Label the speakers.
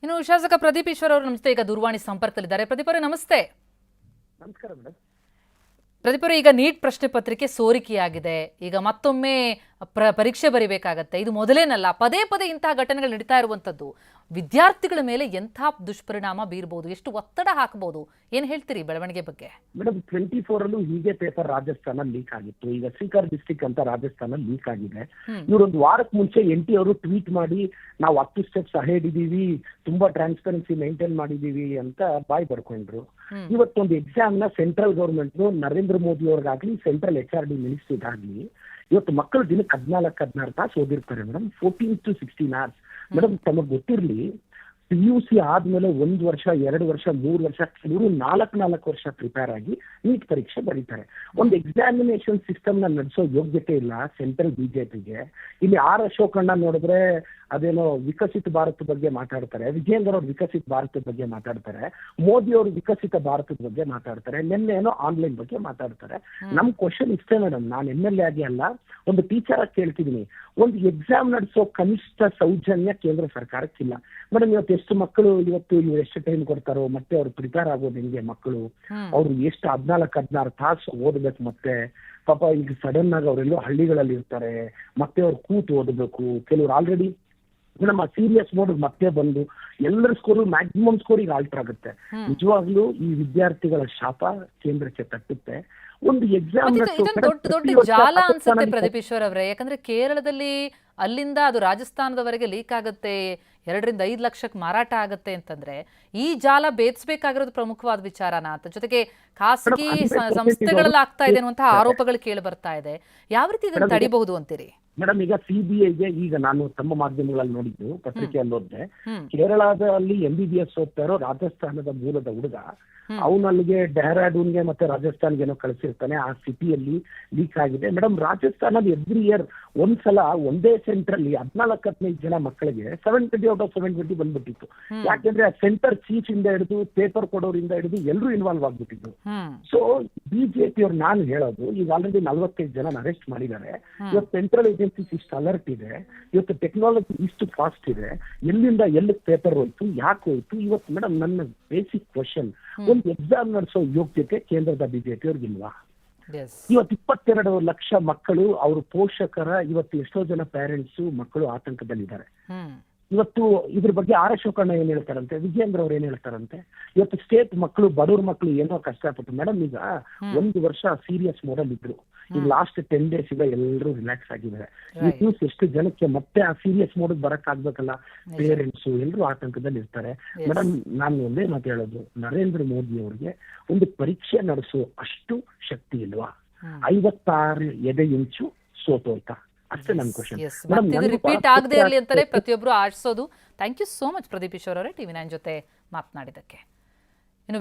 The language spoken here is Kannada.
Speaker 1: ಇನ್ನು ಶಾಸಕ ಪ್ರದೀಪ್ ಈಶ್ವರ್ ಅವರು ನಮಸ್ತೆ, ಈಗ ದೂರವಾಣಿ ಸಂಪರ್ಕದಲ್ಲಿದ್ದಾರೆ. ಪ್ರದೀಪ್ ಅವರೇ ನಮಸ್ತೆ.
Speaker 2: ನಮಸ್ಕಾರ ಮೇಡಮ್.
Speaker 1: ಪ್ರದೀಪ್ ಅವರೇ, ಈಗ ನೀಟ್ ಪ್ರಶ್ನೆ ಪತ್ರಿಕೆ ಸೋರಿಕೆಯಾಗಿದೆ. ಈಗ ಮತ್ತೊಮ್ಮೆ ಪರೀಕ್ಷೆ ಬರೀಬೇಕಾಗತ್ತೆ. ಇದು ಮೊದಲೇನಲ್ಲ, ಪದೇ ಪದೇ ಇಂತಹ ಘಟನೆಗಳು ನಡೀತಾ ಇರುವಂತದ್ದು. ವಿದ್ಯಾರ್ಥಿಗಳ ಮೇಲೆ ಎಂಥ ದುಷ್ಪರಿಣಾಮ ಬೀರಬಹುದು, ಎಷ್ಟು ಒತ್ತಡ ಹಾಕಬಹುದು, ಏನ್ ಹೇಳ್ತೀರಿ ಬೆಳವಣಿಗೆ ಬಗ್ಗೆ?
Speaker 2: ಮೇಡಮ್ 24 ಅಲ್ಲೂ ಹೀಗೆ ಪೇಪರ್ ರಾಜಸ್ಥಾನ ಲೀಕ್ ಆಗಿತ್ತು. ಈಗ ಸೀಕರ್ ಡಿಸ್ಟ್ರಿಕ್ಟ್ ಅಂತ ರಾಜಸ್ಥಾನ ಲೀಕ್ ಆಗಿದೆ. ಇವರೊಂದು ವಾರಕ್ಕೆ ಮುಂಚೆ NT ಅವರು ಟ್ವೀಟ್ ಮಾಡಿ ನಾವು 10 ಸ್ಟೆಪ್ಸ್ ಅಹೆಡ್ ಇದೀವಿ, ತುಂಬಾ ಟ್ರಾನ್ಸ್ಪರೆನ್ಸಿ ಮೇಂಟೈನ್ ಮಾಡಿದೀವಿ ಅಂತ ಬಾಯ್ ಪಡ್ಕೊಂಡ್ರು. ಇವತ್ತೊಂದು ಎಕ್ಸಾಮ್ ನ ಸೆಂಟ್ರಲ್ ಗವರ್ಮೆಂಟ್ ನರೇಂದ್ರ ಮೋದಿ ಅವ್ರಿಗಾಗ್ಲಿ, ಸೆಂಟ್ರಲ್ HRD ಮಿನಿಸ್ಟ್ರಿಗಾಗ್ಲಿ ಇವತ್ತು ಮಕ್ಕಳು ದಿನಕ್ಕೆ 14-16 ತಾಸು ಓದಿರ್ತಾರೆ ಮೇಡಮ್. 14 to 16 hours. ಮೇಡಮ್ ತಮಗೆ ಗೊತ್ತಿರ್ಲಿ, PUC ಆದ್ಮೇಲೆ 1 ವರ್ಷ, 2 ವರ್ಷ, 3 ವರ್ಷ, 4 ವರ್ಷ ಪ್ರಿಪೇರ್ ಆಗಿ ನೀಟ್ ಪರೀಕ್ಷೆ ಬರೀತಾರೆ. ಒಂದು ಎಕ್ಸಾಮಿನೇಷನ್ ಸಿಸ್ಟಮ್ ನ ನಡೆಸೋ ಯೋಗ್ಯತೆ ಇಲ್ಲ ಸೆಂಟ್ರಲ್ ಬಿಜೆಪಿಗೆ. ಇಲ್ಲಿ ಅಶೋಕಣ್ಣ ನೋಡಿದ್ರೆ ಅದೇನೋ ವಿಕಸಿತ ಭಾರತ ಬಗ್ಗೆ ಮಾತಾಡ್ತಾರೆ, ವಿಜೇಂದ್ರ ಅವ್ರು ವಿಕಸಿತ ಭಾರತದ ಬಗ್ಗೆ ಮಾತಾಡ್ತಾರೆ, ಮೋದಿ ಅವರು ವಿಕಸಿತ ಭಾರತದ ಬಗ್ಗೆ ಮಾತಾಡ್ತಾರೆ, ನಿನ್ನೆ ಏನೋ ಆನ್ಲೈನ್ ಬಗ್ಗೆ ಮಾತಾಡ್ತಾರೆ. ನಮ್ ಕ್ವಶನ್ ಇಷ್ಟೇ ಮೇಡಮ್, ನಾನು MLA ಆಗಿ ಅಲ್ಲ, ಒಂದು ಟೀಚರ್ ಆಗಿ ಕೇಳ್ತಿದೀನಿ, ಒಂದು ಎಕ್ಸಾಮ್ ನಡೆಸೋ ಕನಿಷ್ಠ ಸೌಜನ್ಯ ಕೇಂದ್ರ ಸರ್ಕಾರಕ್ಕಿಲ್ಲ. ಮೇಡಮ್ ಇವತ್ತು ಎಷ್ಟು ಮಕ್ಕಳು ಎಷ್ಟು ಟೈಮ್ ಕೊಡ್ತಾರೋ, ಮತ್ತೆ ಅವ್ರು ಪ್ರಿಪೇರ್ ಆಗೋದು ಹೆಂಗೆ ಮಕ್ಕಳು? ಅವ್ರು ಎಷ್ಟು 14-16 ತಾಸು ಓದ್ಬೇಕು. ಮತ್ತೆ ಪಾಪ ಈಗ ಸಡನ್ ಆಗಿ ಅವರೆಲ್ಲೋ ಹಳ್ಳಿಗಳಲ್ಲಿ ಇರ್ತಾರೆ, ಮತ್ತೆ ಅವ್ರು ಕೂತು ಓದಬೇಕು. ಕೆಲವ್ರು ಆಲ್ರೆಡಿ ನಮ್ಮ ಸೀರಿಯಸ್ ಮೋಡ್ ಮತ್ತೆ ಬಂದು ಎಲ್ಲರ ಸ್ಕೋರು ಮ್ಯಾಕ್ಸಿಮಮ್ ಸ್ಕೋರ್ ಈಗ ಆಲ್ಟರ್ ಆಗುತ್ತೆ. ನಿಜವಾಗ್ಲೂ ಈ ವಿದ್ಯಾರ್ಥಿಗಳ ಶಾಪ ಕೇಂದ್ರಕ್ಕೆ ತಟ್ಟುತ್ತೆ. ಒಂದು ಎಕ್ಸಾಮ್
Speaker 1: ದೊಡ್ಡ ಜಾಲ ಅನ್ಸುತ್ತೆ ಪ್ರದೀಪ್ ಈಶ್ವರ್ ಅವರೇ. ಯಾಕಂದ್ರೆ ಕೇರಳದಲ್ಲಿ ಅಲ್ಲಿಂದ ಅದು ರಾಜಸ್ಥಾನದವರೆಗೆ ಲೀಕ್ ಆಗುತ್ತೆ, 2-5 ಲಕ್ಷಕ್ಕೆ ಮಾರಾಟ ಆಗತ್ತೆ ಅಂತಂದ್ರೆ ಈ ಜಾಲ ಭೇದಿಸಬೇಕಾಗಿರೋದು ಪ್ರಮುಖವಾದ ವಿಚಾರನ ಅಂತ. ಜೊತೆಗೆ ಖಾಸಗಿ ಸಂಸ್ಥೆಗಳಲ್ಲಿ ಆಗ್ತಾ ಇದೆ ಅನ್ನುವಂತಹ ಆರೋಪಗಳು ಕೇಳಿ ಬರ್ತಾ ಇದೆ. ಯಾವ ರೀತಿ ಇದನ್ನು ತಡಿಬಹುದು ಅಂತೀರಿ?
Speaker 2: ಮೇಡಮ್ ಈಗ CBIಗೆ ಈಗ ನಾನು ತಮ್ಮ ಮಾಧ್ಯಮಗಳಲ್ಲಿ ನೋಡಿದ್ದು, ಪತ್ರಿಕೆಯಲ್ಲಿ ಓದಿದೆ, ಕೇರಳದಲ್ಲಿ MBBS ಓದ್ತಾ ಇರೋ ರಾಜಸ್ಥಾನದ ಮೂಲದ ಹುಡುಗ ಅವನಲ್ಲಿಗೆ ಡೆಹ್ರಾಡೂನ್ಗೆ ಮತ್ತೆ ರಾಜಸ್ಥಾನ್ಗೆ ಏನೋ ಕಳಿಸಿರ್ತಾನೆ. ಆ ಸಿಟಿಯಲ್ಲಿ ಲೀಕ್ ಆಗಿದೆ. ಮೇಡಮ್ ರಾಜಸ್ಥಾನದ ಎವ್ರಿ ಇಯರ್ ಒಂದ್ಸಲ ಒಂದೇ ಸೆಂಟರ್ ಅಲ್ಲಿ 14-15 ಜನ ಮಕ್ಕಳಿಗೆ 720 out of 720 ಬಂದ್ಬಿಟ್ಟಿತ್ತು. ಯಾಕೆಂದ್ರೆ ಆ ಸೆಂಟರ್ ಚೀಫ್ ಇಂದ ಹಿಡಿದು ಪೇಪರ್ ಕೊಡೋರಿಂದ ಹಿಡಿದು ಎಲ್ಲರೂ ಇನ್ವಾಲ್ವ್ ಆಗ್ಬಿಟ್ಟಿದ್ರು. ಸೊ ಬಿಜೆಪಿ ಅವ್ರು ನಾನು ಹೇಳೋದು, ಈಗ ಆಲ್ರೆಡಿ 45 ಜನ ಅರೆಸ್ಟ್ ಮಾಡಿದ್ದಾರೆ. ಇವತ್ತು ಸೆಂಟ್ರಲ್ ಏಜೆನ್ಸೀಸ್ ಇಷ್ಟು ಅಲರ್ಟ್ ಇದೆ, ಇವತ್ತು ಟೆಕ್ನಾಲಜಿ ಇಷ್ಟು ಫಾಸ್ಟ್ ಇದೆ, ಎಲ್ಲಿಂದ ಎಲ್ಲಿಗೆ ಪೇಪರ್ ಹೋಯ್ತು, ಯಾಕೆ ಹೋಯ್ತು? ಇವತ್ತು ಮೇಡಮ್ ನನ್ನ ಬೇಸಿಕ್ ಕ್ವಶನ್, ಒಂದು ಎಕ್ಸಾಮ್ ನಡೆಸೋ ಯೋಗ್ಯತೆ ಕೇಂದ್ರದ ಬಿಜೆಪಿ ಅವ್ರಿಗಿಲ್ವಾ? ಇವತ್ತು 22 ಲಕ್ಷ ಮಕ್ಕಳು, ಅವ್ರ ಪೋಷಕರ, ಇವತ್ತು ಎಷ್ಟೋ ಜನ ಪೇರೆಂಟ್ಸ್ ಮಕ್ಕಳು ಆತಂಕದಲ್ಲಿದ್ದಾರೆ. ಇವತ್ತು ಇದ್ರ ಬಗ್ಗೆ ಅಶೋಕಣ್ಣ ಏನ್ ಹೇಳ್ತಾರಂತೆ, ವಿಜೇಂದ್ರ ಅವ್ರು ಏನ್ ಹೇಳ್ತಾರಂತೆ. ಇವತ್ತು ಸ್ಟೇಟ್ ಮಕ್ಕಳು, ಬಡವ್ರ ಮಕ್ಕಳು ಏನೋ ಕಷ್ಟಪಟ್ಟು ಮೇಡಮ್ ಈಗ 1 ವರ್ಷ ಸೀರಿಯಸ್ ಮೋಡಲ್ ಇದ್ರು. ಈಗ ಲಾಸ್ಟ್ 10 days ಈಗ ಎಲ್ಲರೂ ರಿಲ್ಯಾಕ್ಸ್ ಆಗಿದ್ದಾರೆ. ಈ ನ್ಯೂಸ್ ಎಷ್ಟು ಜನಕ್ಕೆ ಮತ್ತೆ ಆ ಸೀರಿಯಸ್ ಮೋಡ್ ಬರಕ್ ಆಗ್ಬೇಕಲ್ಲ, ಪೇರೆಂಟ್ಸ್ ಎಲ್ಲರೂ ಆತಂಕದಲ್ಲಿ ಇರ್ತಾರೆ. ಮೇಡಮ್ ನಾನು ಒಂದೇ ಮಾತು ಹೇಳೋದು, ನರೇಂದ್ರ ಮೋದಿ ಅವ್ರಿಗೆ ಒಂದು ಪರೀಕ್ಷೆ ನಡೆಸೋ ಅಷ್ಟು ಶಕ್ತಿ ಇಲ್ವಾ? 56 ಎದೆ ಇಂಚು ಸೋತೋಯ್ತಾ? ಅಷ್ಟೇ ನನ್ನ ಕ್ವಶನ್.
Speaker 1: ರಿಪೀಟ್ ಆಗದೆ ಇರಲಿ ಅಂತಾನೆ ಪ್ರತಿಯೊಬ್ರು ಆಶಿಸೋದು. Thank you so much Pradeep Eshwar ಅವರೇ, TV9 ಜೊತೆ ಮಾತನಾಡಿದ್ದಕ್ಕೆ.